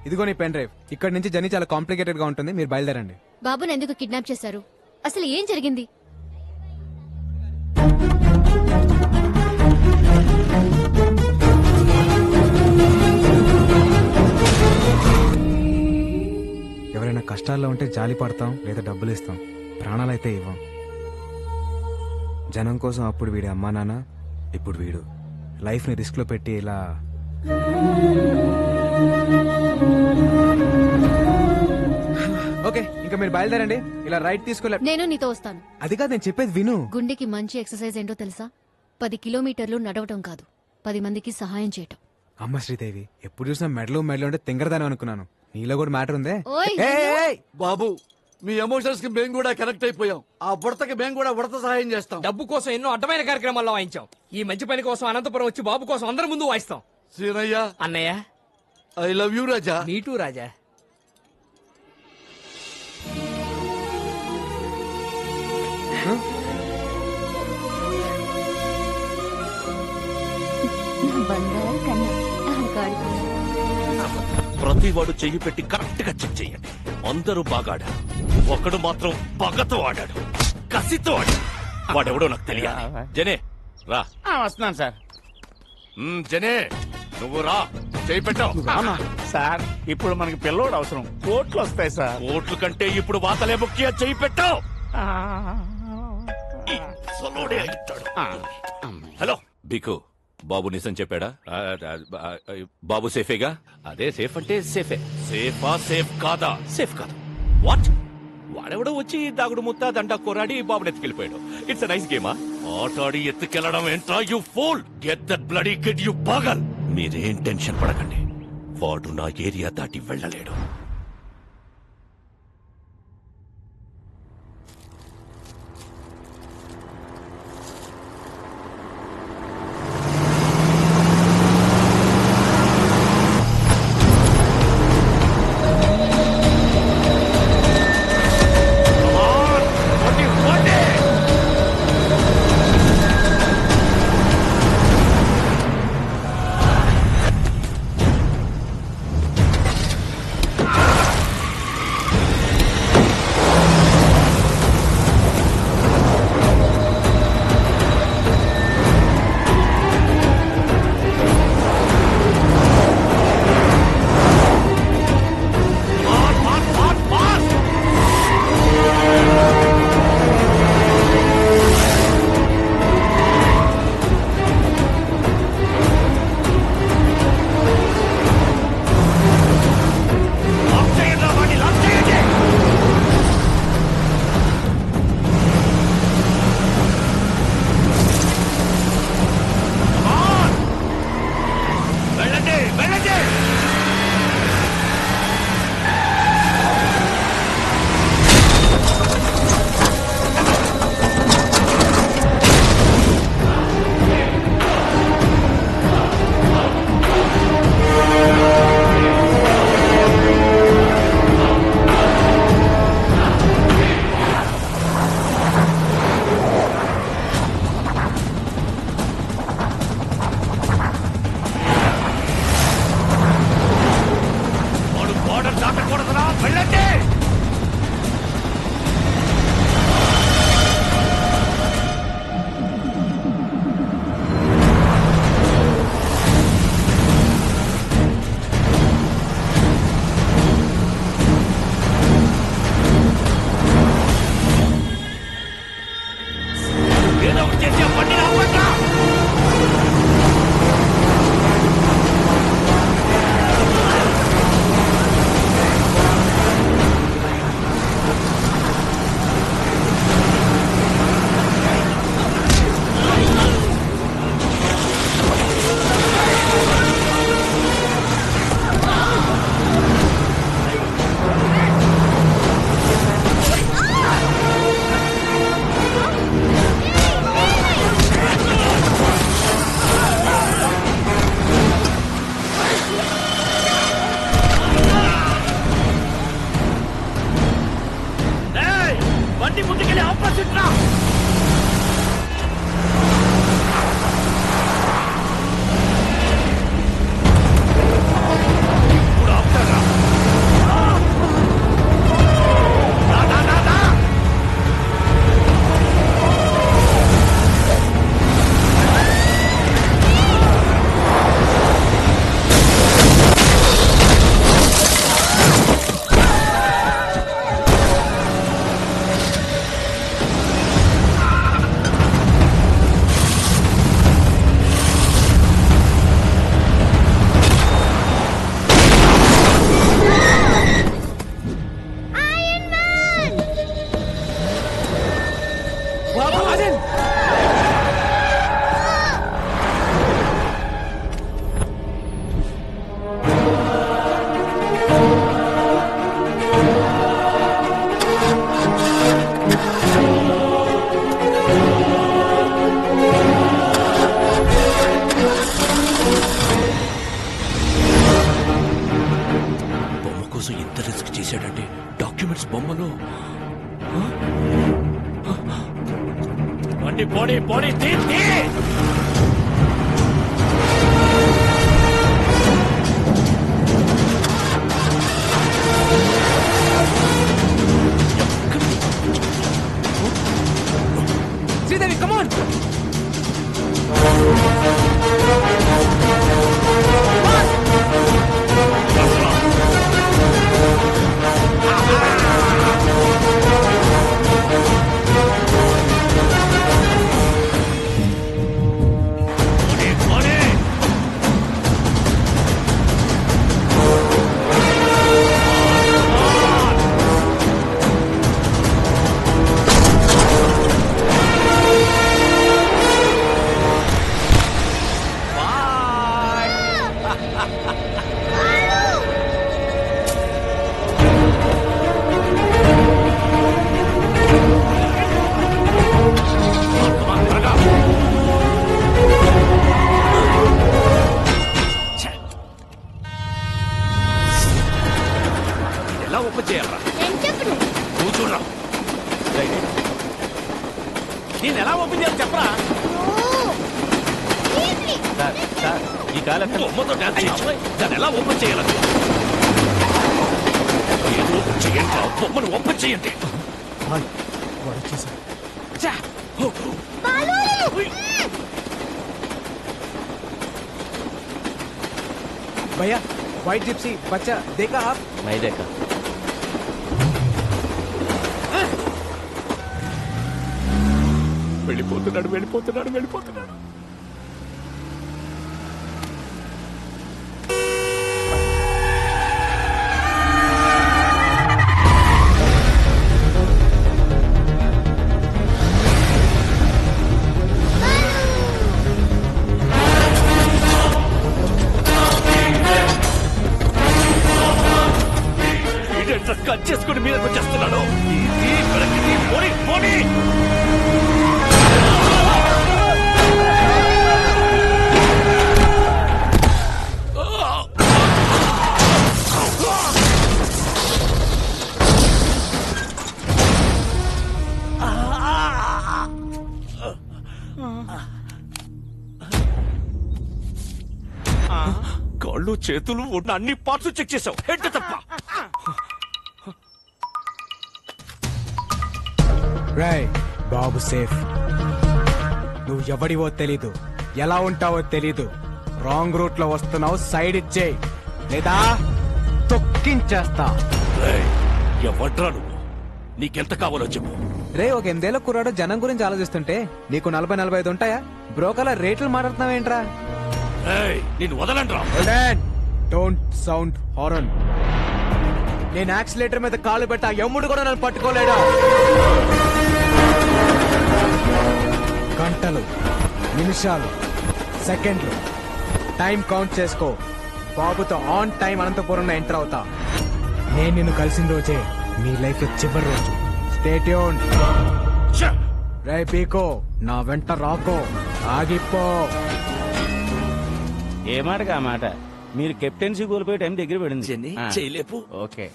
ఇదిగో నీ pen drive. ఇక్కడ నుంచి జర్నీ చాలా కాంప్లికేటెడ్ గా ఉంటుంది, మీరు బయలుదేరండి. బాబుని ఎందుకు కిడ్నాప్ చేశారు? అసలు ఏం జరిగింది? ఎవరైనా కష్టాల్లో ఉంటే జాలి పడతాం లేదా డబ్బులు ఇస్తాం, ప్రాణాలైతే ఇవ్వం. జనం కోసం అప్పుడు వీడి అమ్మా నాన్న, ఇప్పుడు వీడు లైఫ్ ని రిస్క్ లో పెట్టి ఇలా. ఓకే, ఇంకా మీరు బయలుదేరండి. ఇలా రైట్ తీసుకోలే. నేను నీతో వస్తాను. అది కాదు, నేను చెప్పేది విను. గుండెకి మంచి ఎక్సర్సైజ్ ఏంటో తెలుసా? 10 కిలోమీటర్లు నడవటం కాదు, 10 మందికి సహాయం చేయటం. అమ్మ శ్రీదేవి, ఎప్పుడు చూసినా మెడలు అంటే తింగరదాని అనుకున్నాను. నీలో కూడా మ్యాటర్ ఉందే. ఓయ్, ఏయ్! బాబు, మీ ఎమోషన్స్ కి మేము కూడా కనెక్ట్ అయిపోయాం. ఆ బుడతకి మేము కూడా ఉడత సహాయం చేస్తాం. డబ్బు కోసం ఎన్నో అడ్డమైన కార్యక్రమాల్లో వాయించాం. ఈ మంచి పని కోసం అనంతపురం వచ్చి బాబు కోసం అందరి ముందు వాయిస్తాం. సీనయ్య, అన్నయ్య, ఐ లవ్ యూ రాజా. నీటూ రాజా. ప్రతి వాడు చెయ్యి పెట్టి కరెక్ట్ గా చెక్ చేయండి. అందరూ బాగా ఆడారు, ఒకడు మాత్రం పగతో ఆడాడు, కసితో ఆడాడు. వాడెవడో నాకు తెలియాలి. జనే రా. వస్తున్నాను సార్. జనే నువ్వు రా, చెయ్యి పెట్టావు. సార్ ఇప్పుడు మనకి పిల్లోడు అవసరం, కోట్లు వస్తాయి సార్. ఓట్ల కంటే ఇప్పుడు వాతలే ముఖ్య. చెయ్యి పెట్టావు. హలో బికు, బాబు నిజం చెప్పాడా? బాబు సేఫేగా? అదే సేఫ్ అంటే సేఫే. సేఫా సేఫ్ కాదా? సేఫ్ కాదు. వాట్? వాడెవడో వచ్చి దాగుడు ముత్తా దండా కొరాడి బాబుని ఎత్తుకెళ్ళిపోయాడు. It's nice గేమా? ఆటాడి ఎత్తుకెళ్లడం ఏంట్రా you fool? Get that bloody kid you పాగల్. మీరేం టెన్షన్ పడకండి, వాడు నా ఏరియా దాటి వెళ్ళలేడు. ఇప్పుడు ఆపుతారా? బండి పోనీ పోనీ తీ తీ. శ్రీదేవి కమాన్. పోనీ పోనీ. త్వరగా. ఛే. ఇది ఎలా ఓపెన్ చేయాలరా? నువ్వు చూడరా. నేను ఎలా ఓపెన్ చేయాలి చెప్పరా? ఈ కాలం బొమ్మతో డాన్స్ చేయించు. దాన్ని ఎలా ఓపెన్ చేయాలని ఏదో ఓపెన్ చేయండి రా. బొమ్మను ఓపెన్ చేయండి. ఛా. ఉయ్. భయ్యా వైట్ జిప్సీ బచ్చా దేకా ఆప్. మైదేక వెళ్ళిపోతున్నాడు వెళ్ళిపోతున్నాడు వెళ్ళిపోతున్నాడు. వీడెంత కట్ చేసుకుని మీదకి వచ్చేస్తున్నాడు. ఈ వెనక్కి పోనీ పోనీ. కాళ్ళు చేతులు ఉన్న అన్ని పార్ట్స్ చెక్ చేసావు. హెడ్ తప్ప. రాయ్ బాబు సేఫ్. నువ్వు ఎవడివో తెలీదు, ఎలా ఉంటావో తెలీదు. రాంగ్ రూట్ లో వస్తున్నావు, సైడ్ ఇచ్చేయి లేదా తొక్కించేస్తా. ఎవడ్రా నువ్వు? నీకెంత కావాలో చెప్పు. రే ఒక 8 ఏళ్ల కుర్రాడు జనం గురించి ఆలోచిస్తుంటే నీకు 40-45 ఉంటాయా? బ్రోకర్ల రేట్లు మాట్లాడుతున్నావేంట్రా? నేను వదలండ్రా. Don't sound horn. నేను యాక్సిలేటర్ మీద కాలు పెట్టా, ఎమ్ముడు కూడా నన్ను పట్టుకోలేడా. గంటలు, నిమిషాలు, సెకండ్లు టైం కౌంట్ చేసుకో. బాబుతో ఆన్ టైం అనంతపురంలో ఎంటర్ అవుతా. నేను నిన్ను కలిసిన రోజే నీ లైఫ్ లో చివరి రోజు. Stay tune. రే పీకో, నా వెంట రాకో, ఆగిపో. ఏ మాటగా ఆ మాట. మీరు కెప్టెన్సీ కోల్పోయే టైం దగ్గర పడింది. చేయలేపు. ఓకే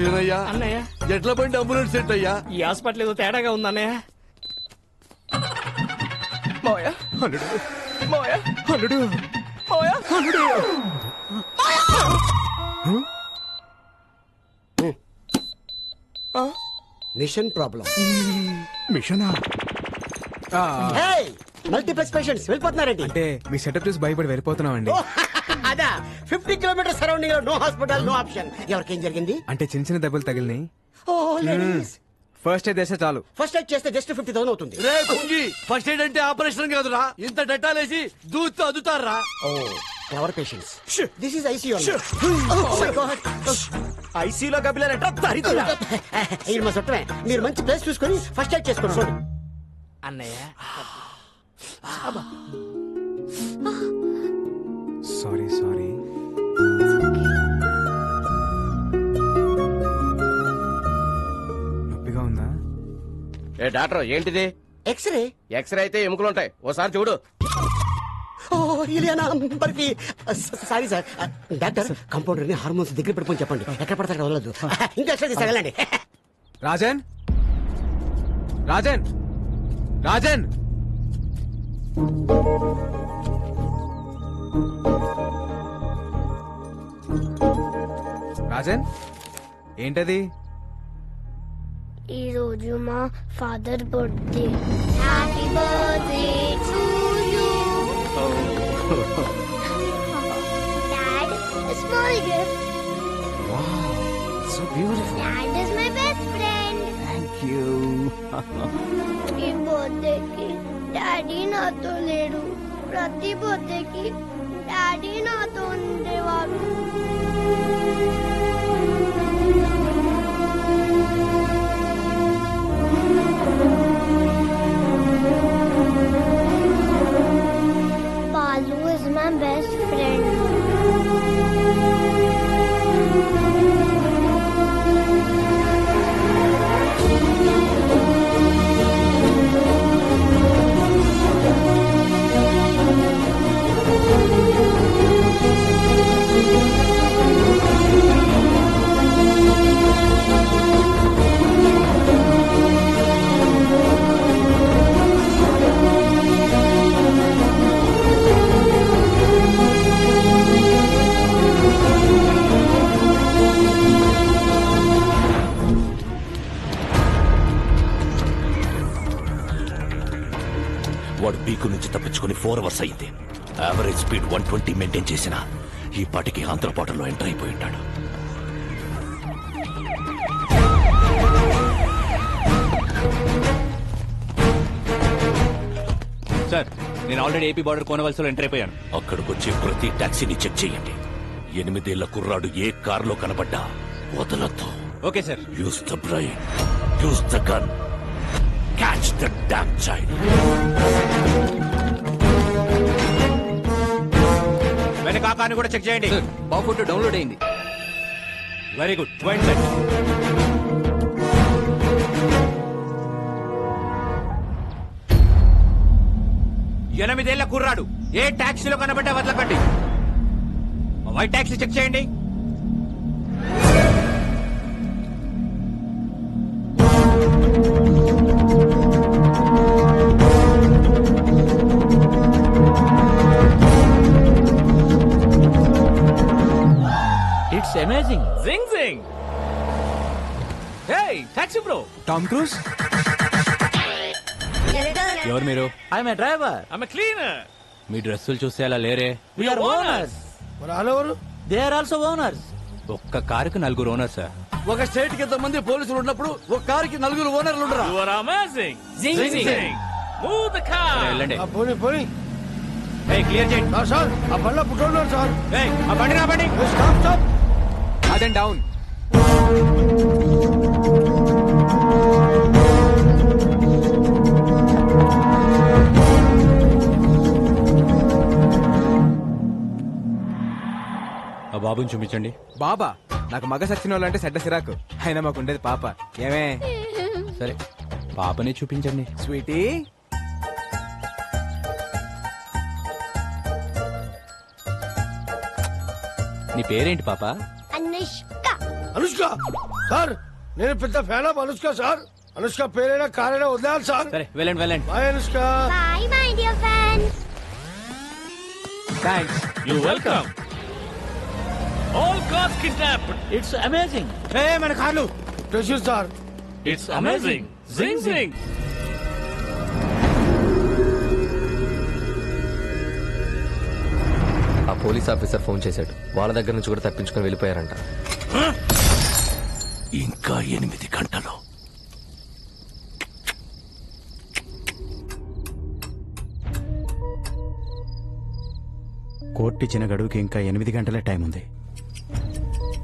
ఏనయ్యా అన్నయ్య ఎట్ల బండి అంబులెన్స్ సెట్ అయ్యా? ఈ హాస్పిటల్ ఏదో తేడాగా ఉంది అన్నయ్య. మాయా అల్లుడు, మాయా అల్లుడు, మాయా అల్లుడు. Mission problem. మిషనా? మల్టీప్లెక్స్ పేషెంట్స్ వెళ్ళిపోతున్నారండి. అంటే మీ సెటప్ చూసి భయపడి వెళ్ళిపోతున్నామండి. అదా 50 కిలోమీటర్ సరౌండింగ్ లో నో హాస్పిటల్, నో ఆప్షన్. ఎవరికేం జరిగింది? అంటే చిన్న చిన్న దెబ్బలు తగిలినాయి. ఓ లేడీస్. ఫస్ట్ ఎయిడ్ చేస్తే చాలు. ఫస్ట్ ఎయిడ్ చేస్తే జస్ట్ 50,000 అవుతుంది. రే కుంగి, ఫస్ట్ ఎయిడ్ అంటే ఆపరేషన్ కాదురా. ఇంత డెటాలేసి దూత్తు అదుతారా? ఓ ఎవర్ పేషెంట్స్. This is ICU. ఐసీలో గబిలారంట దరిద్రుడా. ఇది మా చుట్టమే. మీరు మంచి ప్లేస్ చూసుకొని ఫస్ట్ ఎయిడ్ చేసుకోండి. చూడండి అన్నయ్య సారీ సారీ. నొప్పిగా ఉందా? ఏ డాక్టర్ ఏంటిది? ఎక్స్రే. ఎక్స్రే అయితే ఎముకలు ఉంటాయి, ఓసారి చూడు. Ileana barfi. Sorry sir. Doctor compounder ని హార్మోన్స్ దగ్గర పెట్టుకొని చెప్పండి. ఎక్కడ పడితే అక్కడ వదలదు. ఇంకా ఎక్స్ట్రా తీసుకెళ్ళండి. రాజన్ రాజన్ రాజన్ రాజన్ ఏంటది? ఈ రోజు మా father birthday. Happy birthday to you. Dad, small gift. So beautiful. Dad is my best friend. Thank you. ఈ బర్త్డేకి డాడీ నాతో లేడు. ప్రతి బర్త్డేకి డాడీ నాతో ఉండేవారు. Balu is my best friend. వాడు బీకు నుంచి తప్పించుకుని 4 hours అయింది. యావరేజ్ స్పీడ్ 120 మెయింటైన్ చేసిన ఈ పాటికి ఆంధ్రపాటలో ఎంటర్ అయిపోయి ఉంటాడు. సార్ నేను ఆల్రెడీ ఏపీ బార్డర్ కోనవలసలో ఎంటర్ అయిపోయాను. అక్కడికొచ్చి ప్రతి టాక్సీని చెక్ చేయండి. 8 ఏళ్ల కుర్రాడు ఏ కారులో కనబడ్డా వదలొద్దు. Okay sir. Use the brain, use the gun, catch the damn child. వెనక ఆ కార్ని కూడా చెక్ చేయండి. బాబు ఫోటో డౌన్లోడ్ అయింది. Very good. White sir. ఎనిమిదేళ్ల కుర్రాడు ఏ టాక్సీలో కనబడ్డా వదలకండి. వైట్ టాక్సీ చెక్ చేయండి. It's amazing. జింగ్ జింగ్. Hey taxi bro. Tom Cruise. ఎవరు మీరు? I'm a driver. I'm cleaner. మీ డ్రెస్సులు చూస్తే అలా లేరే. We are owners. They are also owners. ఒక్క కారుకు 4 ఓనర్స్ సార్. ఒక స్టేట్ కి ఎంతమంది పోలీసులు ఉన్నప్పుడు ఒక కారుకి 4 ఓనర్లు ఉండరా? You are amazing. జింగ్ జింగ్. Move the car. వెళ్ళండి. పోనీ పోనీ క్లియర్ చేయండి. సార్. ఆ బండ్లో పుట్టిన సార్. ఆ బండి నా బండి. Stop stop. రాజన్ డౌన్. ఆ బాబుని చూపించండి. బాబా, నాకు మగ సచ్చిన వాళ్ళంటే చెడ్డ సిరాకు. అయినా మాకు ఉండేది పాప. ఏమే? సరే పాపని చూపించండి. స్వీటీ. నీ పేరేంటి పాప? అనుష్క. అనుష్క సార్, నేను పెద్ద fan of Anushka sir. Anushka పేరైనా కారైనా వదిలేయాలి సార్. సరే వెళ్ళండి వెళ్ళండి. Bye Anushka. Bye, my dear friends. Thanks. You welcome. All cars kidnapped. It's amazing. మన కార్లు. Pressure sir. It's amazing. జింగ్ జింగ్. ఆ పోలీస్ ఆఫీసర్ ఫోన్ చేశాడు. వాళ్ళ దగ్గర నుంచి కూడా తప్పించుకొని వెళ్ళిపోయారంట. ఇంకా 8 గంటలు. కోర్టు ఇచ్చిన గడువుకి ఇంకా 8 గంటలే టైం ఉంది.